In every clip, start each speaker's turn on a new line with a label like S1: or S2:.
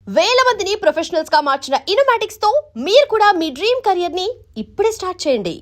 S1: వేల మందిని ప్రొఫెషనల్స్ గా మార్చిన ఇనోమాటిక్స్ తో మీరు కూడా మీ డ్రీమ్ కెరియర్ ని ఇప్పుడే స్టార్ట్ చేయండి.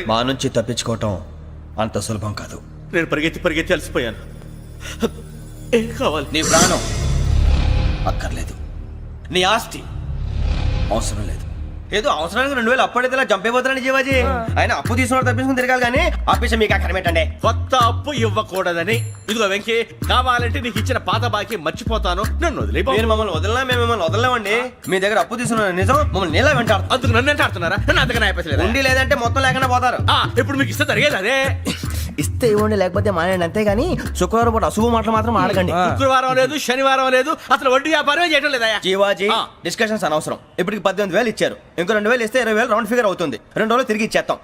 S2: మా నుంచి తప్పించుకోవటం అంత సులభం కాదు.
S3: నేను పరిగెత్తి అలసిపోయాను. ఏం కావాలి?
S2: నీ ప్రాణం అక్కర్లేదు, నీ ఆస్తి అవసరం లేదు. ఏదో అవసరానికి 2000 అప్పుడైతే చంపేపోతారని జీవాజీ. ఆయన అప్పు తీసుకున్న తప్పించుకుని తిరగాలి కానీ ఆపేసి మీకు అక్కడ పెట్టండి.
S3: కొత్త అప్పు ఇవ్వకూడదని. ఇదిగో వెంకీ, కావాలంటే నీకు ఇచ్చిన పాత బాకీ మర్చిపోతాను, నన్ను వదిలే.
S2: మీరు మమ్మల్ని వదలనా? మేము మిమ్మల్ని వదలలేమండి. మీ దగ్గర అప్పు తీసుకున్న నిజం మమ్మల్ని నీలా వెంటాడు.
S3: అందుకు నన్ను వెంటాడుతున్నారా? నన్ను అంతగా అయిపోలేదు.
S2: ఉండి లేదంటే మొత్తం లేకుండా పోతారు.
S3: ఇప్పుడు మీకు ఇస్తే జరిగేది అదే.
S2: ఇస్తే ఇవ్వండి, లేకపోతే మానేయండి, అంతేగాని శుక్రవారం పూట అశుభ మాటలు మాత్రం ఆడకండి.
S3: శుక్రవారం లేదు, శనివారం లేదు, అసలు వడ్డీ వ్యాపారం చేయడం లేదా?
S2: జీవాజీ, డిస్కషన్స్ అనవసరం. ఇప్పటికి 18,000 ఇచ్చారు, ఇంకో 2,000 ఇస్తే 20,000 రౌండ్ ఫిగర్ అవుతుంది. 2 రోజులు తిరిగి ఇచ్చేస్తాం.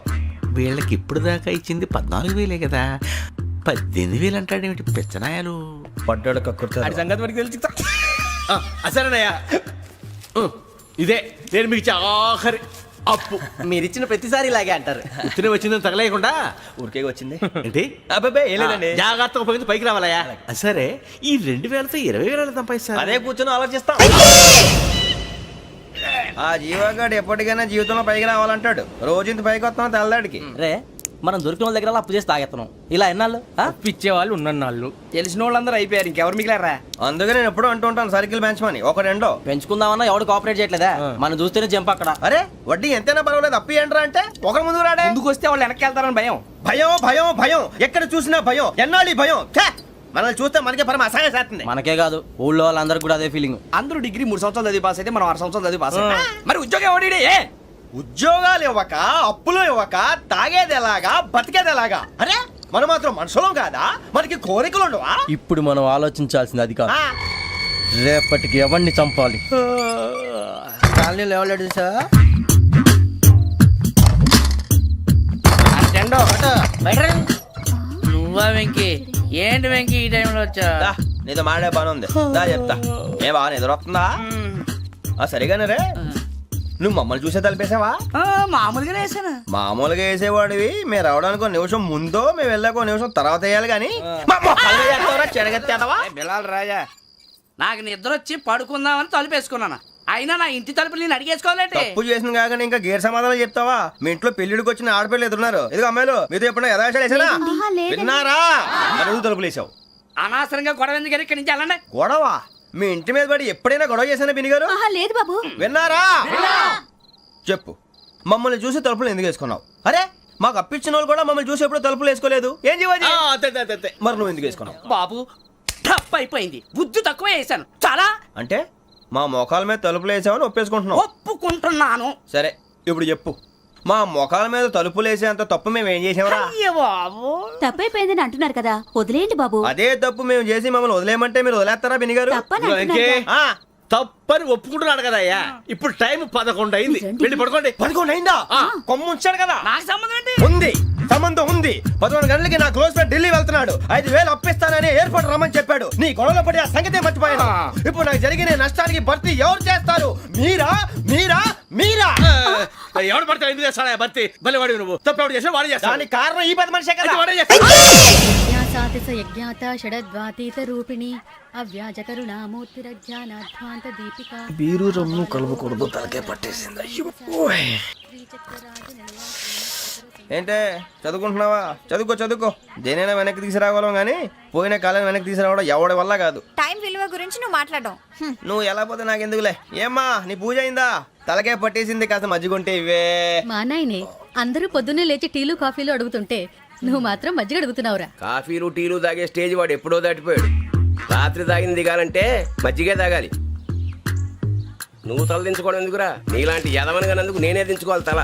S3: వీళ్ళకి ఇప్పుడు దాకా ఇచ్చింది 14,000 కదా, 18,000 అంటాడేమిటి పెచ్చనాయాలు?
S2: పడ్డాడు కక్కుర్తాడు.
S3: సంగతి మనకి తెలుసు. సరేనయ్యా, ఇదే నేను మీకు ఇచ్చే ఆఖరి అప్పు.
S2: మీరిచ్చిన ప్రతిసారి ఇలాగే అంటారు.
S3: తిని వచ్చిందని తగలేయకుండా
S2: ఊరికే వచ్చింది
S3: ఏంటి?
S2: అబ్బాయి ఏం లేదండి.
S3: జాగ్రత్తగా ఉపయోగించి పైకి రావాలయ్యా. సరే, ఈ 2,000తో 20,000 సంపాదిస్తారు.
S2: అదే కూర్చొని ఆలోచిస్తాం. ఆ జీవగాడు ఎప్పటికైనా జీవితంలో పైకి రావాలంటాడు. రోజు ఇంత పైకి వస్తాం తెల్లడికి.
S4: రే, మనం దొరికిన వాళ్ళ దగ్గర అప్పు చేసి తాగెత్తనం. ఇలా ఎన్నాళ్ళు
S5: పిచ్చేవాళ్ళు ఉన్నన్నాళ్ళు తెలిసిన వాళ్ళందరూ అయిపోయారు, ఇంకెవరు మిగిలారా?
S2: అందుకే నేను ఎప్పుడూ అంటూ ఉంటాను, సర్కిల్ బెంచ్ మని ఒక రెండో
S4: పెంచుకుందామన్నా ఎవడు కోఆపరేట్ చేయట్లేదా? మనం చూస్తేనే జంప్ అక్కడ.
S2: అరే వడ్డీ ఎంతైనా పర్వాలేదు, అప్పు ఏంట్రా అంటే ఒక ముందు రాడే.
S5: ముందుకు వస్తే వాళ్ళు వెనక్కి వెళ్తారని భయం.
S2: భయం భయం భయం, ఎక్కడ చూసినా భయం. ఎన్నాళ్ళు భయం? మనల్ని చూస్తే మనకే పరమ అసహాయం చేస్తుంది.
S4: మనకే కాదు, ఊళ్ళో వాళ్ళందరికీ కూడా అదే ఫీలింగ్.
S5: అందరూ డిగ్రీ 3 సంవత్సరాలు చదివి పాస్ అయితే మనం 6 సంవత్సరాలు చదివి పాస్ అయ్యాం. మరి ఉద్యోగం ఎవడి?
S2: ఉద్యోగాలు ఇవ్వక, అప్పులు ఇవ్వక, తాగేది ఎలాగా, బతికేది ఎలాగా? అరే మనం మాత్రం మనుషులం కాదా? మనకి కోరికలు ఉండవా?
S4: ఇప్పుడు మనం ఆలోచించాల్సింది అది కాదు, రేపటికి ఎవరిని చంపాలి. కాలనీలో ఎవరు సార్?
S6: నువ్వా వెంకీ? ఏంటి వెంకీ ఈ టైంలో వచ్చా?
S2: నీతో మాడే పని ఉంది, దా చెప్తా. ఏ బాగా నిద్రొస్తుందా? సరిగానే రే, నువ్వు మమ్మల్ని చూసే తలిపేసావా?
S6: మామూలుగానే వేసాను.
S2: మామూలుగా వేసేవాడివి. మేము రావడానికి 1 నిమిషం ముందో, మేము వెళ్ళాక 1 నిమిషం తర్వాత వేయాలి కానీ
S5: బిలాల్ రాజా,
S6: నాకు నిద్ర వచ్చి పడుకుందామని తలుపు వేసుకున్నాను. అయినా నా ఇంటి తలుపులు నేను అడిగేసుకోవాలంటే
S2: తప్పు చేసిన కాక ఇంకా గేర్ సమాధానం చెప్తావా? మీ ఇంట్లో పెళ్లిడికి వచ్చిన ఆడపిల్లలు ఎదురున్నారు. ఇదిగో అమ్మాయిలు, మీతో ఎప్పుడైనా యథాశాలు వేసానా? విన్నారా? అడుగు తలుపులు వేసావు.
S6: అనవసరంగా గొడవ ఎందుకు? ఇక్కడి నుంచి వెళ్ళండి.
S2: గొడవ? మీ ఇంటి మీద పడి ఎప్పుడైనా గొడవ చేశానా బిని గారు?
S7: లేదు బాబు.
S2: విన్నారా? చెప్పు, మమ్మల్ని చూసి తలుపులు ఎందుకు వేసుకున్నావు? అరే మాకు అప్పించిన వాళ్ళు కూడా మమ్మల్ని చూసి ఎప్పుడు తలుపులు వేసుకోలేదు. ఏం చేయాలి? మరి నువ్వు ఎందుకు వేసుకున్నావు?
S6: బాబు టప్ అయిపోయింది, బుద్ధి తక్కువ వేసాను చాలా.
S2: అంటే మా మోకాల మీద తలుపులు వేసామని ఒప్పేసుకుంటున్నావు?
S6: ఒప్పుకుంటున్నాను.
S2: సరే ఇప్పుడు చెప్పు, మా మొఖాల మీద తలుపులు వేసేంత తప్పు మేము ఏం చేసామరా?
S6: బాబు
S7: తప్పైపోయిందని అంటున్నారు కదా, వదిలేయండి బాబు.
S2: అదే తప్పు మేము చేసి మమ్మల్ని వదిలేయమంటే మీరు వదిలేస్తారా బిని గారు?
S3: తప్పని ఒప్పుకుంటున్నాడు కదా అయ్యా. ఇప్పుడు టైం 11 అయింది, వెళ్ళి పడుకోండి.
S2: 11 అయిందా? కొమ్ము ఉంచాడు కదా.
S6: నాకు సంబంధం ఏంటి?
S2: ఉంది, సంబంధం ఉంది. 11 గంటలకి నా క్లోజ్ ఫ్రెండ్ ఢిల్లీ వెళ్తున్నాడు. 5,000 అప్పిస్తానని ఎయిర్పోర్ట్ రమ్మని చెప్పాడు. నీ గొడవలో పడి ఆ సంగతే మర్చిపోయాను. ఇప్పుడు నాకు జరిగిన నష్టానికి భర్తీ ఎవరు చేస్తారు? మీరా మీరా మీరా?
S3: ఎవడు పడితే ఎందుకు చేస్తాడా భర్తీ? మళ్ళీ వాడి నువ్వు తప్పు ఎవడు చేసినా వాడు చేస్తాడు.
S2: దానికి కారణం ఈ 10 మనిషే కదా.
S3: వాడే చేస్తాడు.
S2: బీరు రమ్ము కలుపుకూడదు, తలకే పట్టేసింది. ఏంటే చదువుకుంటున్నావా? చదువుకో దేనైనా వెనక్కి తీసుకురావాలం కానీ పోయిన కాలం వెనక్కి తీసుకురావడం ఎవడి వల్ల కాదు.
S8: టైం విలువ గురించి నువ్వు మాట్లాడడం
S2: నువ్వు ఎలా పోతే నాకు ఎందుకులే. ఏమ్మా నీ పూజ అయిందా? తలకే పట్టేసింది, కాస్త మజ్జిగుంటే ఇవే.
S9: మా నాయనే అందరూ పొద్దున్నే లేచి టీలు కాఫీలు అడుగుతుంటే నువ్వు మాత్రం మజ్జిగ అడుగుతున్నావురా.
S10: కాఫీలు టీలు తాగే స్టేజ్ వాడు ఎప్పుడో దాటిపోయాడు. రాత్రి తాగింది దిగాలంటే మజ్జిగే తాగాలి. నువ్వు తల దించుకోవడం ఎందుకురా? నీలాంటి యదవనగానందుకు నేనే దించుకోవాలి తల.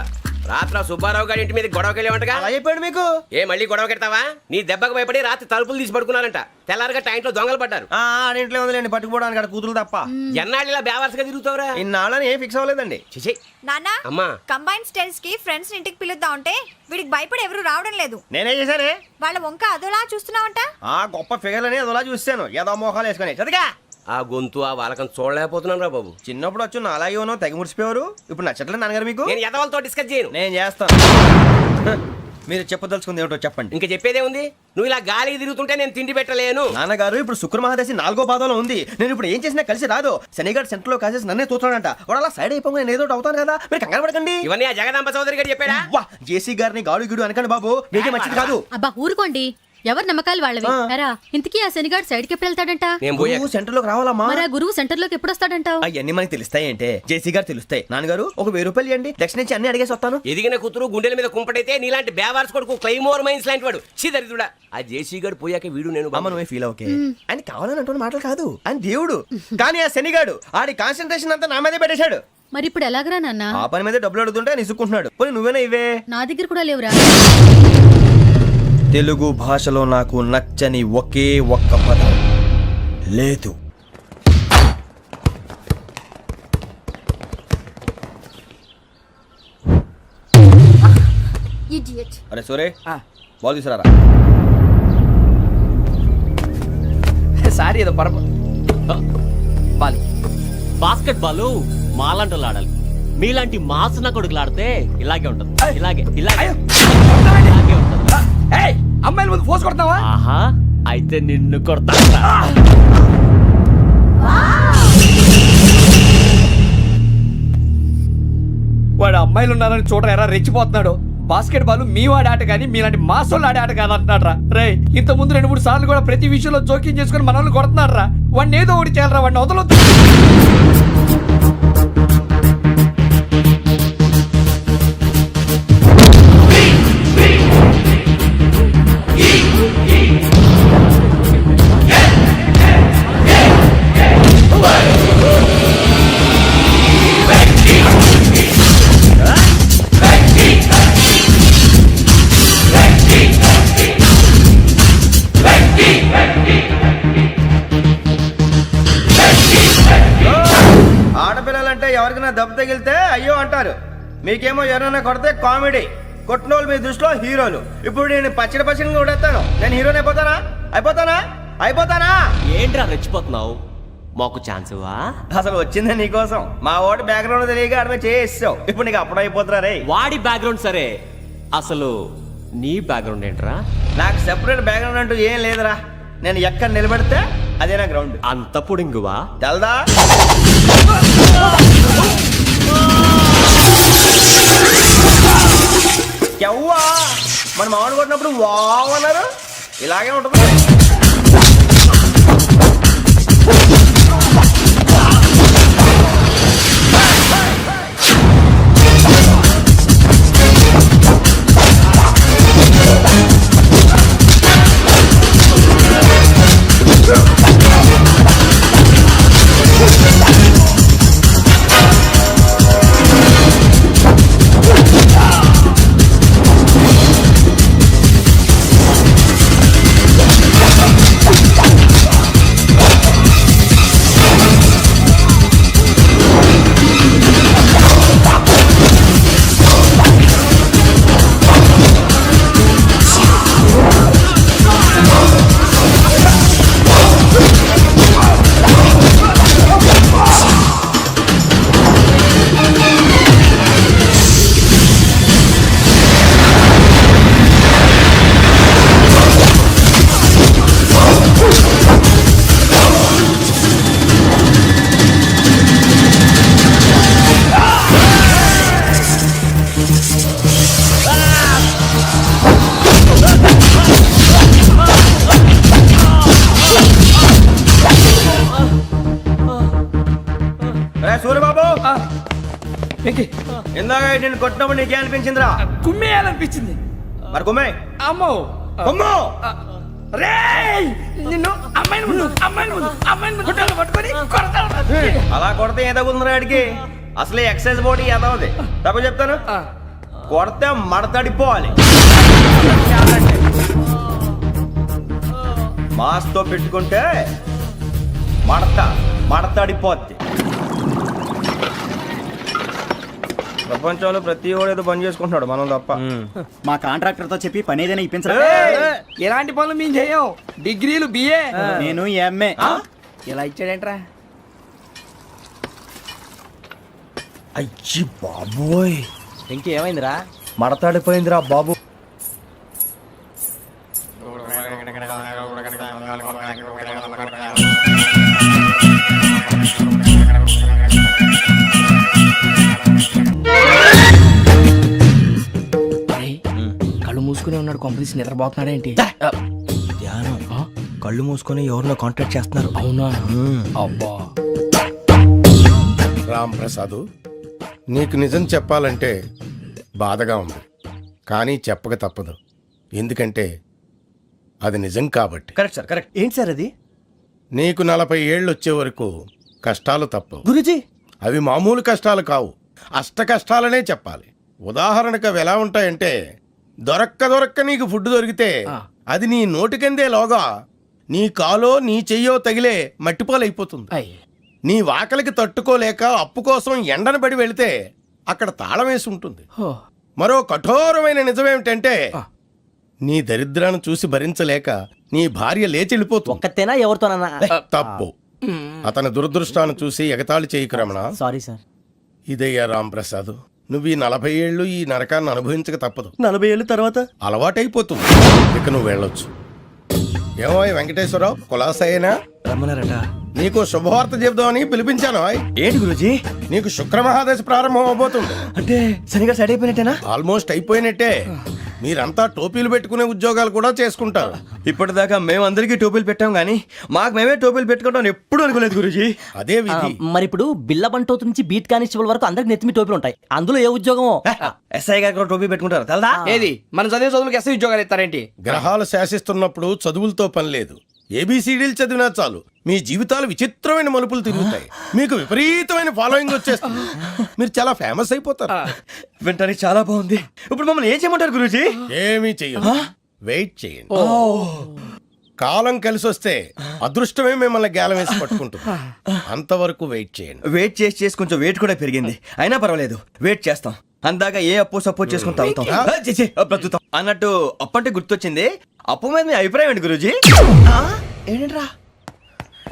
S10: రాత్రి సుబ్బారావు గారి ఇంటి మీద గొడవకి వెళ్ళేవంటగా.
S2: అలా చెప్పాడు మీకు?
S10: ఏ మళ్ళీ గొడవ కెడతావా? నీ దెబ్బకు భయపడి రాత్రి తలుపులు తీసి పడుకున్నారంట. తెల్లారగా టైంట్లో దొంగలు పడ్డారు.
S2: ఆడింట్లో ఉందిలేండి, పట్టుకుపోవడానికి అక్కడ కూతురు తప్ప.
S10: ఎన్నాళ్ళు ఇలా బేవర్స్గా తిరుగుతావురా?
S2: ఇన్నాళ్ళని ఏం ఫిక్స్ అవ్వలేదండి.
S10: చిచి
S8: నాన్న
S10: అమ్మా
S8: కంబైన్ స్టైల్స్ కి ఫ్రెండ్స్ ఇంటికి పిలుద్దాం అంటే వీడికి భయపడి ఎవరు రావడం లేదు.
S2: నేనే చేశానే.
S8: వాళ్ళ వంక అదోలా చూస్తున్నావంట.
S2: ఆ గొప్ప ఫిగర్లని అదోలా చూస్తాను, ఏదో మోహాలు వేసుకొని. చదిగా
S10: ఆ గొంతు ఆ వాలకం చూడలేకపోతున్నాను రా బాబు.
S2: చిన్నప్పుడు వచ్చి నా అలాగే ఉన్నావు, తెగ ముడిచిపోయారు. ఇప్పుడు నచ్చట్లేదు నాన్నగారు మీకు?
S10: నేను యదవలతో డిస్కస్ చేయను.
S2: నేను చేస్తాను. మీరు చెప్పదలుచుకుంది ఏమిటో చెప్పండి.
S10: ఇంకా చెప్పేదే ఉంది. నువ్వు ఇలా గాలికి తిరుగుతుంటే నేను తిండి పెట్టలేను.
S2: నాన్నగారు ఇప్పుడు శుక్ర మహాదశి 4వ పాదంలో ఉంది. నేను ఇప్పుడు ఏం చేసినా కలిసి రాదు. శనిగారు సెంటర్ లో కాసేసి నన్నే చూస్తాడంట. వాడు అలా సైడ్ అయిపోయి నేను ఏదో అవుతాను కదా, మీరు కంగారు పడకండి.
S10: ఇవన్నీ ఆ జగదాంబ చౌదరి గారు చెప్పాడా?
S2: వా జేసీ గారిని గాడు గిడు అనకండి బాబు, మీకే మంచిది కాదు.
S9: అబ్బా ఊరుకోండి, ఎవరి నమ్మకాలు వాళ్ళవి. ఎరా ఇంతకీ ఆ శనిగాడు సైడ్కి ఎప్పుడు వెళ్తాడంట?
S10: నేను పోయా.
S2: నువ్వు సెంటర్ లోకి రావాలమ్మా.
S9: మరి ఆ గురువు సెంటర్ లోకి ఎప్పుడు వస్తాడంటావు?
S2: అవన్నీ మనకి తెలుస్తాయి అంటే జేసీ గారు తెలుస్తాయి. నాన్నగారు ఒక 1000 రూపాయలు ఇవ్వండి, దక్షిణ నుంచి అన్ని అడిగేసి వస్తాను.
S10: ఎదిగిన కూతురు గుండెల మీద కుంపటైతే నీలాంటి బేవార్స్ కొడుకు క్లైమోర్ మైన్స్ లాంటి వాడు దరిద్రుడా. ఆ జేసీ గారు పోయాక వీడు నేను
S2: అమ్మ నువ్వే ఫీల్ ఓకే. ఆయన కావాలని అంటున్న మాటలు కాదు, ఆయన దేవుడు. కానీ ఆ శనిగాడు ఆడి కాన్సన్ట్రేషన్ అంతా నా మీదే పెట్టేశాడు.
S9: మరి ఇప్పుడు ఎలాగరా నాన్న?
S2: ఆ పని మీద డబ్బులు అడుగుతుంటే నిసుక్కుంటున్నాడు. పోనీ నువ్వేనా ఇవే?
S9: నా దగ్గర కూడా లేవురా.
S2: తెలుగు భాషలో నాకు నచ్చని ఒకే ఒక్క పదం లేదు. అరే సోరే బాల్ తీసుకురారా.
S5: సారీ ఏదో బాలి
S3: బాస్కెట్ బాల్ మాలాంటి ఆడాలి. మీలాంటి మాసన కొడుకులు ఆడితే ఇలాగే ఉంటది. ఇలాగే ఇలాగే ఇలాగే ఉంటది.
S5: అమ్మాయిల ముందు ఫోర్స్ కొడతావా?
S3: ఆహా అయితే నిన్ను కొడతా.
S5: వాడు అమ్మాయిలు ఉన్నారని చూడరా ఎరా రెచ్చిపోతున్నాడు. బాస్కెట్ బాల్ మీ వాడి ఆట కానీ మీలాంటి మాసోళ్ళు ఆడే ఆట కాదంటున్నాడు రా. రే ఇంత ముందు 2-3 సార్లు కూడా ప్రతి విషయంలో జోక్యం చేసుకుని మన వాళ్ళు కొడుతున్నాడు రా. వాడిని ఏదో ఒకటి చేయాలరా, వాడిని వదలొద్దు.
S2: ఆడపిల్లలంటే ఎవరికైనా దెబ్బ తగిలితే అయ్యో అంటారు, మీకేమో ఎవరైనా కొడితే కామెడీ. కొట్టిన వాళ్ళు మీ దృష్టిలో హీరోలు. ఇప్పుడు నేను పచ్చడిగా కొడేస్తాను, నేను హీరోని అయిపోతానా?
S3: ఏంట్రా రెచ్చిపోతున్నావు? మాకు ఛాన్స్ ఇవ్వా?
S2: అసలు వచ్చిందే నీకోసం. మా ఓటు బ్యాక్గ్రౌండ్ తెలియక ఆడమే చేసావు. ఇప్పుడు నీకు అప్పుడు అయిపోతున్నా రే.
S3: వాడి బ్యాక్గ్రౌండ్ సరే, అసలు నీ బ్యాక్గ్రౌండ్ ఏంట్రా?
S2: నాకు సెపరేట్ బ్యాక్గ్రౌండ్ అంటూ ఏం లేదురా. నేను ఎక్కడ నిలబెడితే అదే నా గ్రౌండ్.
S3: అంత పుడింగువా?
S2: తెల్దా? ఎవ్వా మన మామిడి కొట్టినప్పుడు వావ్ అన్నారు, ఇలాగే ఉంటుంది.
S5: వెంకీ
S2: ఇందాక నేను కొట్టినప్పుడు నీకే అనిపించిందిరా?
S5: కుమ్మేయాలనిపించింది.
S2: మరి కొమ్మే.
S5: అమ్మో
S2: కొమ్ము.
S5: రేయ్ నిన్ను అమ్మాయిని గుడ్డలు పట్టుకొని కొడతాను.
S2: అలా కొడితే ఏ తగులుందిరా ఆడికి? అసలే ఎక్సైజ్ బాడీ ఏదవుది. తప్పు చెప్తాను, కొడితే మడతడిపోవాలి. మాస్తో పెట్టుకుంటే మడతడిపోద్ది. ప్రపంచంలో ప్రతి వాడు ఏదో పని చేసుకుంటున్నాడు, మనం తప్ప.
S4: మా కాంట్రాక్టర్ తో చెప్పి పని ఏదైనా ఇప్పించరా?
S5: ఎలాంటి పనులు మేము చేయం. డిగ్రీలు బిఏ,
S4: నేను ఎంఏ.
S5: ఇలా ఇచ్చాడేంట్రా?
S2: అయ్యి బాబోయ్,
S3: ఇంకేమైందిరా?
S2: మడతాడిపోయిందిరా బాబు.
S6: కళ్ళు మూసుకునే ఉన్నాడు, కొంపదీసి నిద్రపోతున్నాడేంటి?
S2: ధ్యానం. కళ్ళు మూసుకొని ఎవరినో కాంటాక్ట్ చేస్తున్నారు.
S6: అవునా? అబ్బా.
S11: రామ్ ప్రసాద్, నీకు నిజం చెప్పాలంటే బాధగా ఉంది, కానీ చెప్పక తప్పదు. ఎందుకంటే అది నిజం కాబట్టి.
S2: Correct sir, correct. ఏంటి సార్ అది?
S11: నీకు 40 ఏళ్ళు వచ్చే వరకు కష్టాలు తప్పవు
S2: గురుజీ.
S11: అవి మామూలు కష్టాలు కావు, అష్ట కష్టాలనే చెప్పాలి. ఉదాహరణకు అవి ఎలా ఉంటాయంటే, దొరక్క నీకు ఫుడ్ దొరికితే అది నీ నోటికందే లోగా నీ కాలో నీ చెయ్యో తగిలే మట్టిపాలైపోతుంది. నీ వాకలికి తట్టుకోలేక అప్పు కోసం ఎండను పడి వెళితే అక్కడ తాళం వేసి ఉంటుంది. మరో కఠోరమైన నిజమేమిటంటే, నీ దరిద్రాన్ని చూసి భరించలేక నీ భార్య లేచి వెళ్ళిపోతుంది.
S3: ఒక్కతేనా ఎవరితోనన్నా?
S11: తప్పు. అతని దురదృష్టాన్ని చూసి ఎగతాళి చేయకు రమణ.
S3: Sorry sir.
S11: ఇదయ్యా రాంప్రసాద్, నువ్వు ఈ 40 ఏళ్ళు ఈ నరకాన్ని అనుభవించక తప్పదు.
S2: 40 ఏళ్ళ తర్వాత
S11: అలవాటైపోతుంది. ఇక నువ్వు వెళ్ళొచ్చు. ఏమో వెంకటేశ్వరరావు, కులాసైనా
S2: రమ్మన్నారట.
S11: నీకు శుభవార్త చెబుదామని పిలిపించాను.
S2: ఏంటి గురుజీ?
S11: నీకు శుక్రమహాదశ ప్రారంభం అవబోతుంది.
S2: అంటే సరిగా సెట్ అయిపోయినట్టేనా?
S11: ఆల్మోస్ట్ అయిపోయినట్టే. మీరంతా టోపీలు పెట్టుకునే ఉద్యోగాలు కూడా చేసుకుంటారు.
S2: ఇప్పటిదాకా మేమందరికీ టోపీలు పెట్టాం కానీ మాకు మేమే టోపీలు పెట్టుకుంటాం ఎప్పుడు అనుకోలేదు గురుజీ.
S11: అదే విధి.
S3: మరి ఇప్పుడు బిల్ల బంటోతు నుంచి బీట్ కానిస్టేబుల్ వరకు అందరికి నెత్తిమి టోపీలు ఉంటాయి. అందులో ఏ ఉద్యోగం?
S2: ఎస్ఐ గారు కూడా టోపీ పెట్టుకుంటారు తెలదా?
S5: ఏది మన చదువులకు ఎస్ఐ ఉద్యోగాలు ఇస్తారేంటి?
S11: గ్రహాలు శాసిస్తున్నప్పుడు చదువులతో పని లేదు. ఏబిసిడీలు చదివినా చాలు మీ జీవితాలు విచిత్రమైన మలుపులు తిరుగుతాయి. మీకు విపరీతమైన ఫాలోయింగ్ వచ్చేస్తుంది. మీరు చాలా ఫేమస్ అయిపోతారు.
S2: వింటానికి చాలా బాగుంది. ఇప్పుడు మమ్మల్ని ఏం చేయమంటారు గురుజీ?
S11: ఏమీ చెయ్యదు, వెయిట్ చేయండి. కాలం కలిసి వస్తే అదృష్టమే మిమ్మల్ని గేలం వేసి పట్టుకుంటుంది. అంతవరకు వెయిట్ చేయండి.
S2: వెయిట్ చేసి కొంచెం వెయిట్ కూడా పెరిగింది. అయినా పర్వాలేదు, వెయిట్ చేస్తాం. అందాక ఏ అప్పు సపోర్ట్ చేసుకుని తాగుతాం, బ్రతుకుతాం అన్నట్టు. అప్పు అంటే గుర్తొచ్చింది, అప్పు మీద మీ అభిప్రాయం ఏంటి గురుజీ? ఏంటరా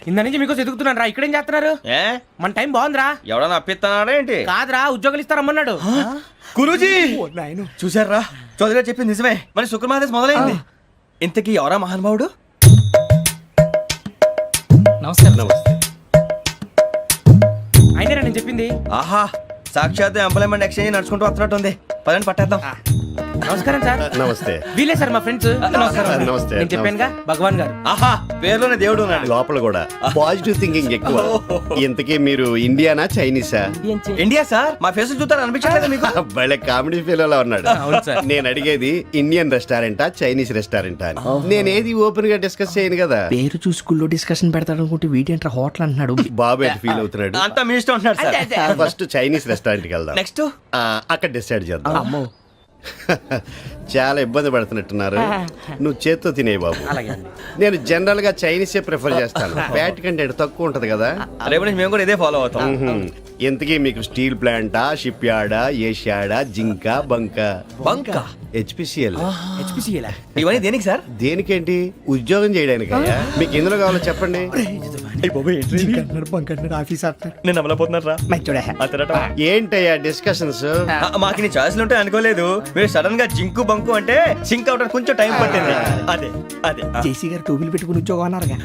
S6: ఇంత నుంచి మీకు ఎదుగుతున్నాను రా. ఇక్కడేం చేస్తున్నారు?
S2: ఏ
S6: మన టైం బాగుందిరా.
S2: ఎవడన్నా అప్పిస్తున్నాడా ఏంటి?
S6: కాదురా, ఉద్యోగాలు ఇస్తారమ్మన్నాడు.
S2: గురూజీ చూసారా, చౌదరిగా చెప్పింది నిజమే. మరి శుక్రమాదేశ్ మొదలైంది. ఇంతకీ ఎవరా మహానుభావుడు?
S6: నమస్కారం. అయినా నేను చెప్పింది.
S2: ఆహా, సాక్షాత్ ఎంప్లాయ్మెంట్ ఎక్స్చేంజ్ నడుచుకుంటూ వస్తున్నట్టు ఉంది. పదండి పట్టేద్దాం.
S6: నమస్కారం సార్.
S11: నమస్తే.
S6: వీలే సార్ మా ఫ్రెండ్స్.
S11: నమస్తే.
S6: నేను చెప్పానుగా, భగవాన్ గారు.
S2: ఆహా, పేరులోనే దేవుడు ఉన్నాడు.
S12: లోపల కూడా పాజిటివ్ థింకింగ్ ఎక్కువ. ఇంతకీ మీరు ఇండియానా చైనీసా?
S2: India sir. మా ఫేస్ చూస్తారు అనిపించలేదు మీకు?
S12: భలే కామెడీ ఫీల్ ఉన్నాడు. నేను అడిగేది ఇండియన్ రెస్టారెంటా చైనీస్ రెస్టారెంటా అని. నేనేది ఓపెన్ గా డిస్కస్ చేయను కదా.
S6: పేరు చూసి స్కూల్లో డిస్కషన్ పెడతాడు అనుకుంటే వీటేంట్రా హోటల్ అంటున్నాడు.
S12: బాబు ఎట్ ఫీల్ అవుతున్నాడు.
S2: అంతా మీ ఇష్టం ఉంటున్నారు సార్.
S12: ఫస్ట్ చైనీస్ రెస్టారెంట్ కి వెళ్దాం.
S2: నెక్స్ట్
S12: అక్కడ డిసైడ్ చేద్దాం. చాలా ఇబ్బంది పడుతున్నట్టున్నారు. నువ్వు చేత్తో తినే బాబు. నేను జనరల్ గా చైనీసే ప్రిఫర్ చేస్తాను. ఫ్యాట్ కంటెంట్ తక్కువ ఉంటది కదా.
S2: రేపు నుంచి మేము కూడా ఇదే ఫాలో అవుతాం.
S12: ఎంతకీ మీకు స్టీల్ ప్లాంటా, షిప్ యార్డా, ఏషియాడా, జింక, బంకా? హెచ్పిసిఎల్.
S2: ఇవన్నీ దేనికి సార్?
S12: దేనికేంటి? ఉద్యోగం చేయడానికి. మీకు ఎందులో కావాలో చెప్పండి.
S2: నేను అమలపోతున్నారా?
S12: ఏంటయ్యా డిస్కషన్స్?
S2: మాకు నీ ఛాయిస్లు ఉంటాయి అనుకోలేదు. మీరు సడన్ గా జింకు బంకు అంటే సింక్ అవడానికి కొంచెం టైం పట్టింది. అదే అదే
S6: జేసీ గారు టోపీలు పెట్టుకుని ఉద్యోగం అన్నారుగా.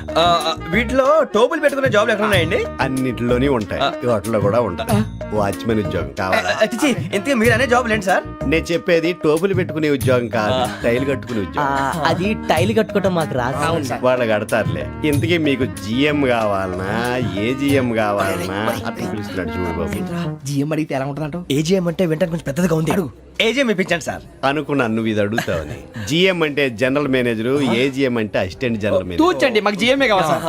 S2: వీటిలో టోపులు పెట్టుకునే జాబ్లు ఎక్కడ ఉన్నాయండి?
S12: అన్నిటిలోనే ఉంటాయి, వాటిలో కూడా ఉంటాయి. వాచ్మెన్ ఉద్యోగం కావాలా?
S2: ఇంతకీ మీరు అనే జాబ్ లేండి సార్?
S12: నేను చెప్పేది టోపులు పెట్టుకునే ఉద్యోగం కాదు, టైల్ కట్టుకునే ఉద్యోగం.
S3: అది టైల్ కట్టుకోవటం మాకు రాదు.
S12: వాళ్ళు కడతారులే. ఇంతకీ మీకు జిఎం కావాలా కావాలనా ఏజిఎం కావాలనా అట్లా పిలుస్తున్నాడు చూడు బాబు.
S5: జిఎం అడిగితే ఎలా ఉంటుందంట?
S2: ఏజీఎం అంటే వింటానికి కొంచెం పెద్దదిగా ఉంది. ఏజీఎం ఇప్పించండి సార్.
S12: అనుకున్నాను నువ్వు ఇది అడుగుతావని. జిఎం అంటే జనరల్ మేనేజర్, ఏజిఎం అంటే అసిస్టెంట్ జనరల్ మేనేజర్.
S5: తూచండి, మాకు జిఎంఏ కావాలి సార్.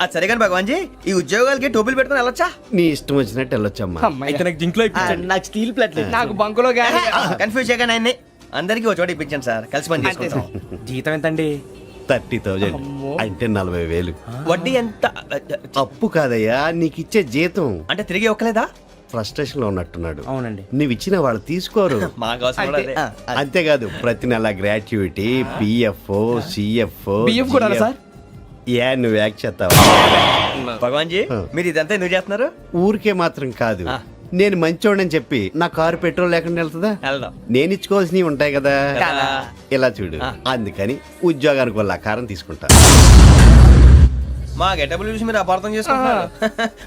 S2: అది సరే కానీ భగవాన్ జీ, ఈ ఉద్యోగాలకి టోపులు పెట్టుకుని వెళ్ళొచ్చా?
S12: నీ ఇష్టం వచ్చినట్టు వెళ్ళొచ్చమ్మా.
S5: అయితే నాకు జింక్లో
S2: నాకు స్టీల్ ప్లేట్
S5: నాకు బంకులో గానీ.
S2: కన్ఫ్యూజ్ చేయగానే ఆయన్ని అందరికీ ఒక చోట ఇప్పించండి సార్, కలిసి పని చేసుకుంటాం.
S5: జీతం ఎంతండి?
S12: 30,000 అంటే 40,000.
S2: వడ్డీ ఎంత?
S12: అప్పు కాదయ్యా, నీకు ఇచ్చే జీతం.
S2: అంటే తిరిగి ఒక్కలేదా?
S12: ఫ్రస్ట్రేషన్ లో ఉన్నట్టున్నాడు.
S5: అవునండి.
S12: నువ్వు ఇచ్చిన వాళ్ళు తీసుకోరు.
S2: మాకు అవసరం కూడా అదే.
S12: అంతేకాదు ప్రతి నెల గ్రాట్యుటీ, పిఎఫ్, సిఎఫ్.
S5: బియ్యం కూడా సార్?
S12: ఏ నువ్వు యాక్ట్ చేస్తావా?
S2: భగవాన్ జీ, మీరు ఇదంతా ఎందుకు చేస్తున్నారు?
S12: ఊరికే మాత్రం కాదు, నేను మంచోడని చెప్పి నా కారు పెట్రోల్ లేకుండా వెళ్తుందా?
S2: వెళ్దాం.
S12: నేను ఇచ్చుకోవాల్సినవి ఉంటాయి కదా.
S2: కదా.
S12: ఇలా చూడు, అందుకని ఉద్యోగానికి వాళ్ళ ఆకారం తీసుకుంటా.
S2: మా గెటబుల్ చూసి మీరు అపార్థం చేసుకుంటున్నారు.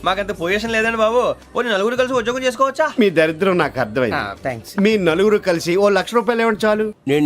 S2: మాకంత పొజిషన్ లేదండి బాబు. ఓ నలుగురు కలిసి ఉద్యోగం చేసుకోవచ్చా?
S12: మీ దరిద్రం నాకు అర్థమైంది.
S5: థ్యాంక్స్.
S12: మీ నలుగురు కలిసి ఓ 1,00,000 రూపాయలు ఇవ్వండి చాలు.
S10: నేను